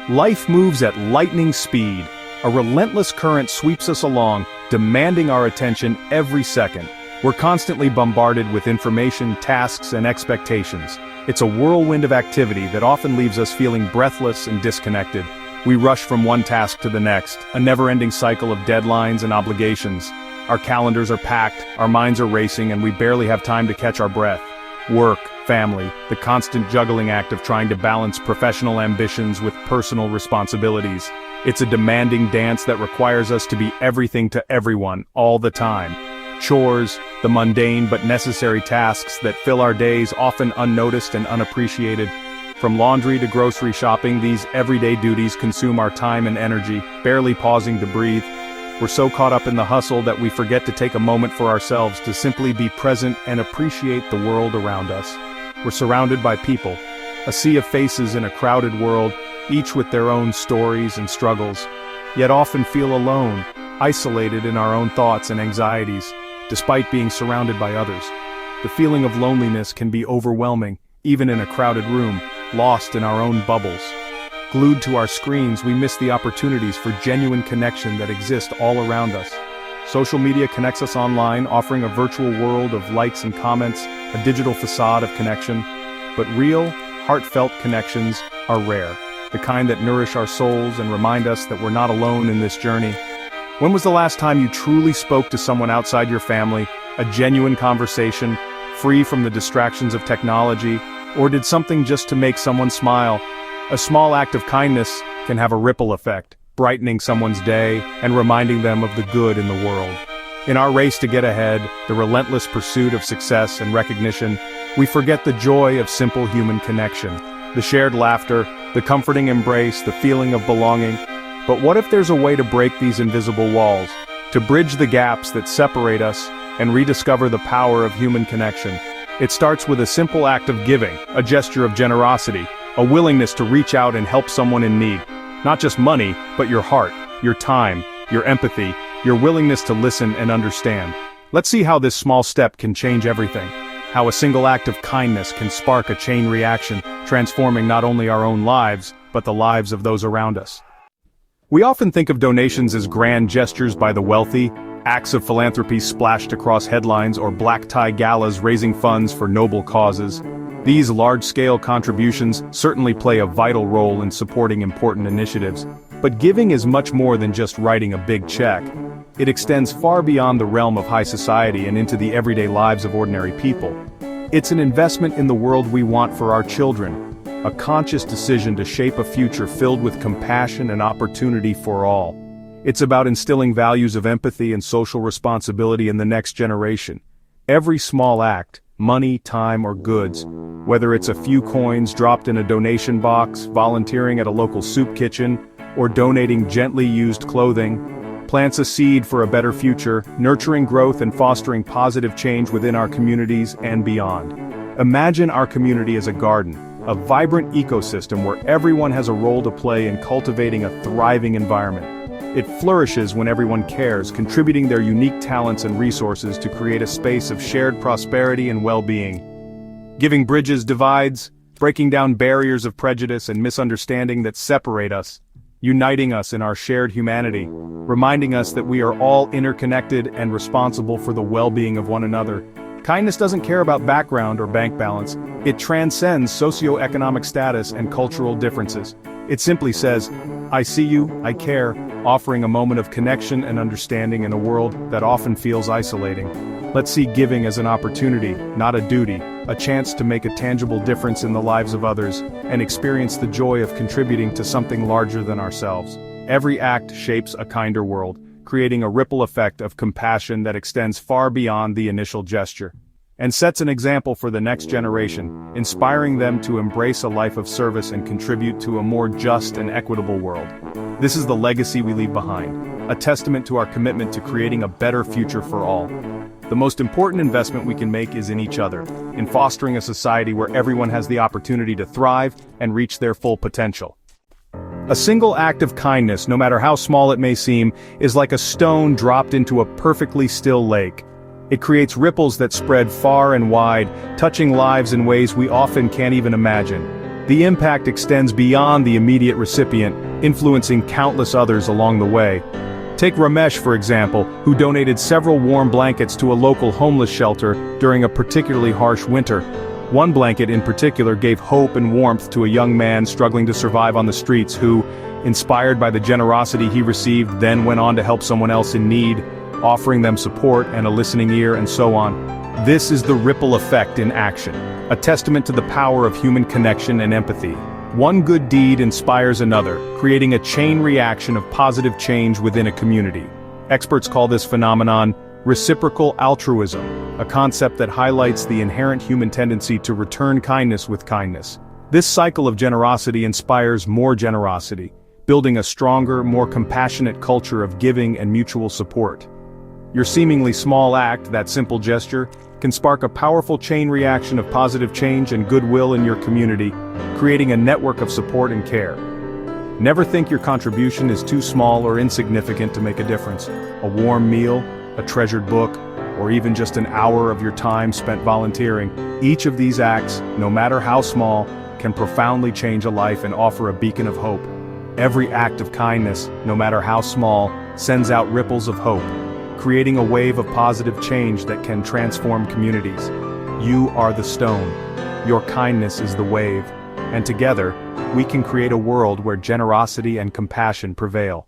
Life moves at lightning speed. A relentless current sweeps us along, demanding our attention every second. We're constantly bombarded with information, tasks, and expectations. It's a whirlwind of activity that often leaves us feeling breathless and disconnected. We rush from one task to the next, a never-ending cycle of deadlines and obligations. Our calendars are packed, our minds are racing, and we barely have time to catch our breath. Work, family, the constant juggling act of trying to balance professional ambitions with personal responsibilities. It's a demanding dance that requires us to be everything to everyone, all the time. Chores, the mundane but necessary tasks that fill our days, often unnoticed and unappreciated. From laundry to grocery shopping, these everyday duties consume our time and energy, barely pausing to breathe. We're so caught up in the hustle that we forget to take a moment for ourselves to simply be present and appreciate the world around us. We're surrounded by people, a sea of faces in a crowded world, each with their own stories and struggles, yet often feel alone, isolated in our own thoughts and anxieties, despite being surrounded by others. The feeling of loneliness can be overwhelming, even in a crowded room, lost in our own bubbles. Glued to our screens, we miss the opportunities for genuine connection that exist all around us. Social media connects us online, offering a virtual world of likes and comments, a digital facade of connection. But real, heartfelt connections are rare, the kind that nourish our souls and remind us that we're not alone in this journey. When was the last time you truly spoke to someone outside your family, a genuine conversation, free from the distractions of technology, or did something just to make someone smile? A small act of kindness can have a ripple effect, brightening someone's day and reminding them of the good in the world. In our race to get ahead, the relentless pursuit of success and recognition, we forget the joy of simple human connection, the shared laughter, the comforting embrace, the feeling of belonging. But what if there's a way to break these invisible walls, to bridge the gaps that separate us and rediscover the power of human connection? It starts with a simple act of giving, a gesture of generosity, a willingness to reach out and help someone in need. Not just money, but your heart, your time, your empathy, your willingness to listen and understand. Let's see how this small step can change everything. How a single act of kindness can spark a chain reaction, transforming not only our own lives, but the lives of those around us. We often think of donations as grand gestures by the wealthy, acts of philanthropy splashed across headlines, or black-tie galas raising funds for noble causes. These large-scale contributions certainly play a vital role in supporting important initiatives, but giving is much more than just writing a big check. It extends far beyond the realm of high society and into the everyday lives of ordinary people. It's an investment in the world we want for our children, a conscious decision to shape a future filled with compassion and opportunity for all. It's about instilling values of empathy and social responsibility in the next generation. Every small act, money, time, or goods, whether it's a few coins dropped in a donation box, volunteering at a local soup kitchen, or donating gently used clothing, plants a seed for a better future, nurturing growth and fostering positive change within our communities and beyond. Imagine our community as a garden, a vibrant ecosystem where everyone has a role to play in cultivating a thriving environment. It flourishes when everyone cares, contributing their unique talents and resources to create a space of shared prosperity and well-being. Giving bridges divides, breaking down barriers of prejudice and misunderstanding that separate us, uniting us in our shared humanity, reminding us that we are all interconnected and responsible for the well-being of one another. Kindness doesn't care about background or bank balance. It transcends socioeconomic status and cultural differences. It simply says, I see you, I care, offering a moment of connection and understanding in a world that often feels isolating. Let's see giving as an opportunity, not a duty, a chance to make a tangible difference in the lives of others, and experience the joy of contributing to something larger than ourselves. Every act shapes a kinder world, creating a ripple effect of compassion that extends far beyond the initial gesture, and sets an example for the next generation, inspiring them to embrace a life of service and contribute to a more just and equitable world. This is the legacy we leave behind, a testament to our commitment to creating a better future for all. The most important investment we can make is in each other, in fostering a society where everyone has the opportunity to thrive and reach their full potential. A single act of kindness, no matter how small it may seem, is like a stone dropped into a perfectly still lake. It creates ripples that spread far and wide, touching lives in ways we often can't even imagine. the impact extends beyond the immediate recipient, influencing countless others along the way. Take Ramesh, for example, who donated several warm blankets to a local homeless shelter during a particularly harsh winter. One blanket in particular gave hope and warmth to a young man struggling to survive on the streets who, inspired by the generosity he received, then went on to help someone else in need, offering them support and a listening ear and so on. This is the ripple effect in action, a testament to the power of human connection and empathy. One good deed inspires another, creating a chain reaction of positive change within a community. Experts call this phenomenon reciprocal altruism, a concept that highlights the inherent human tendency to return kindness with kindness. This cycle of generosity inspires more generosity, building a stronger, more compassionate culture of giving and mutual support. Your seemingly small act, that simple gesture, can spark a powerful chain reaction of positive change and goodwill in your community, creating a network of support and care. Never think your contribution is too small or insignificant to make a difference. A warm meal, a treasured book, or even just an hour of your time spent volunteering, each of these acts, no matter how small, can profoundly change a life and offer a beacon of hope. Every act of kindness, no matter how small, sends out ripples of hope, creating a wave of positive change that can transform communities. You are the stone. Your kindness is the wave. And together, we can create a world where generosity and compassion prevail.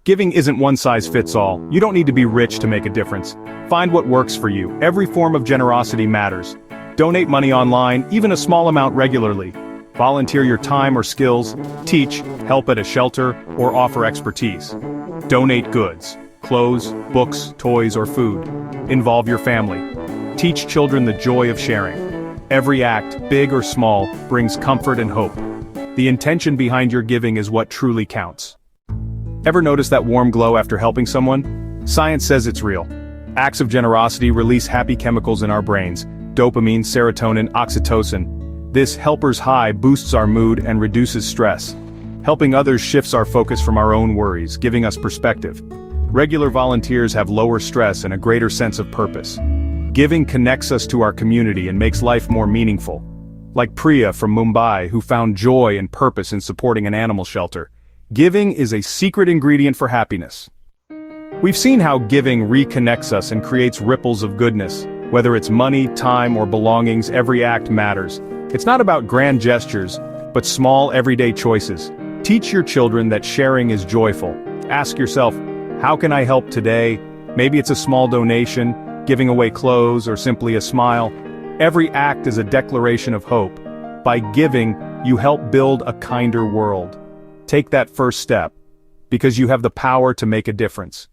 Giving isn't one size fits all. You don't need to be rich to make a difference. Find what works for you. Every form of generosity matters. Donate money online, even a small amount regularly. Volunteer your time or skills, teach, help at a shelter, or offer expertise. Donate goods. Clothes, books, toys, or food. Involve your family. Teach children the joy of sharing. Every act, big or small, brings comfort and hope. The intention behind your giving is what truly counts. Ever notice that warm glow after helping someone? Science says it's real. Acts of generosity release happy chemicals in our brains: dopamine, serotonin, oxytocin. This helper's high boosts our mood and reduces stress. Helping others shifts our focus from our own worries, giving us perspective. Regular volunteers have lower stress and a greater sense of purpose. Giving connects us to our community and makes life more meaningful. Like Priya from Mumbai, who found joy and purpose in supporting an animal shelter. Giving is a secret ingredient for happiness. We've seen how giving reconnects us and creates ripples of goodness. Whether it's money, time, or belongings, every act matters. It's not about grand gestures, but small everyday choices. Teach your children that sharing is joyful. Ask yourself, how can I help today? Maybe it's a small donation, giving away clothes, or simply a smile. Every act is a declaration of hope. By giving, you help build a kinder world. Take that first step, because you have the power to make a difference.